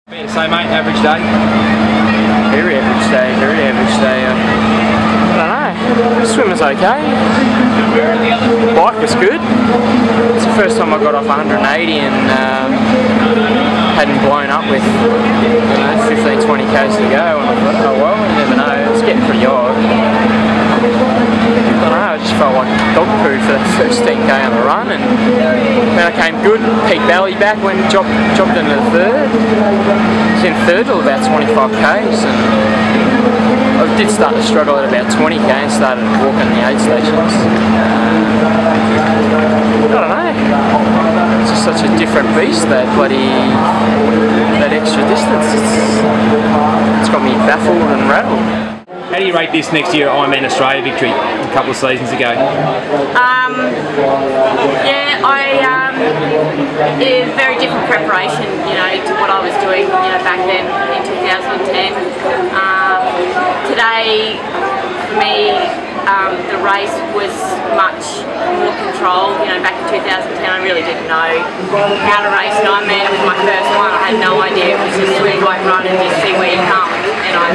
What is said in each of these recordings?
Fair to say, mate, average day? Very average day, very average day. I don't know, swim was okay. Bike was good. It's the first time I got off 180 and hadn't blown up with 15-20 k's to go, and I thought, oh well, you never know, it's getting pretty odd. I don't know, I just felt like dog poo for that first 10k on the run, and then I came good, peaked belly back, went jobbed into the third. I was in third till about 25 k's, and I did start to struggle at about 20k and started walking the aid stations. I don't know, it's just such a different beast, that extra distance. It's got me baffled and rattled. How do you rate this next year Ironman Australia victory a couple of seasons ago? Yeah, very different preparation, you know, to what I was doing, you know, back then in 2010. Today, for me, the race was much more controlled. You know, back in 2010, I really didn't know how to race an Ironman. It was my first one. I had no idea. It was just swim, like run, and just see where you come. And I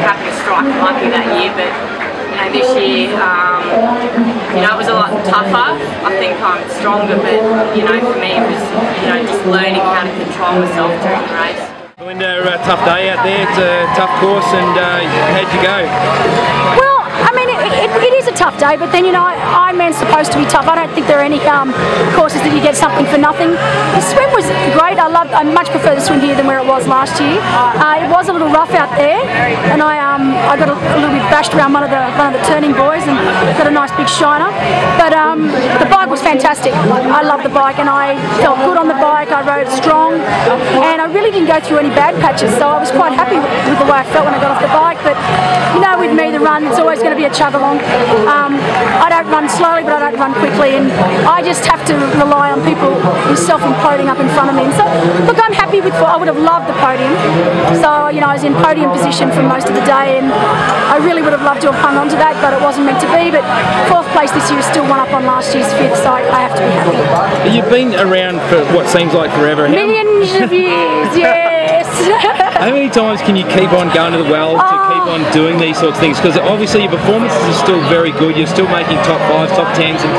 happened to strike lucky that year, but you know, this year, you know, it was a lot tougher. I think I'm stronger, but you know, for me, it was, you know, just learning how to control myself during the race. Belinda, a tough day out there. It's a tough course, and how'd you go? Well, I mean, it is a tough day, but then, you know, Ironman's supposed to be tough. I don't think there are any courses that you get something for nothing. The swim was great. I much prefer the swim here than where it was last year. It was a little rough out there, and I got a little bit bashed around one of the turning boys and got a nice big shiner. But the bike was fantastic. I love the bike, and I felt good on the bike. I rode strong, and I really didn't go through any bad patches, so I was quite happy with the way I felt when I got off the bike. But you know, with me, the run, it's always going to be a chug along. I don't run slowly, but I don't run quickly, and I just have to rely on people who self-imploding up in front of me. And so, look, I'm happy with. I would have loved the podium. So, you know, I was in podium position for most of the day, and I really would have loved to have hung on to that, but it wasn't meant to be. But 4th place this year is still one up on last year's 5th, so I have to be happy. You've been around for what seems like forever. Millions of years, yes. How many times can you keep on going to the well to keep on doing these sorts of things? Because obviously your performances are still very good. You're still making top 5s, top 10s. And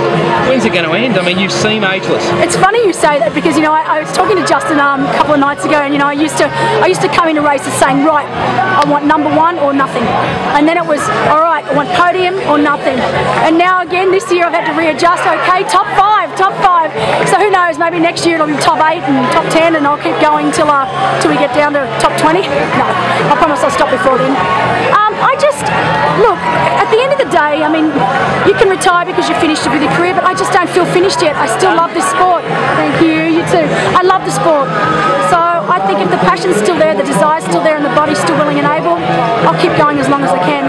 when's it going to end? I mean, you seem ageless. It's funny you say that, because, you know, I was talking to Justin a couple of nights ago, and you know, I used to come into races saying, right, I want number 1 or nothing, and then it was, all right, I want podium or nothing, and now again this year I've had to readjust. Okay, top 5. So who knows? Maybe next year it'll be top 8 and top 10, and I'll keep going till we get down to top 20. No, I promise I'll stop before then. I just, look, at the end of the day, I mean, you can retire because you're finished with your career, but I just don't feel finished yet. I still love this sport. Thank you, you too. I love the sport. So I think if the passion's still there, the desire's still there, and the body's still willing and able, I'll keep going as long as I can.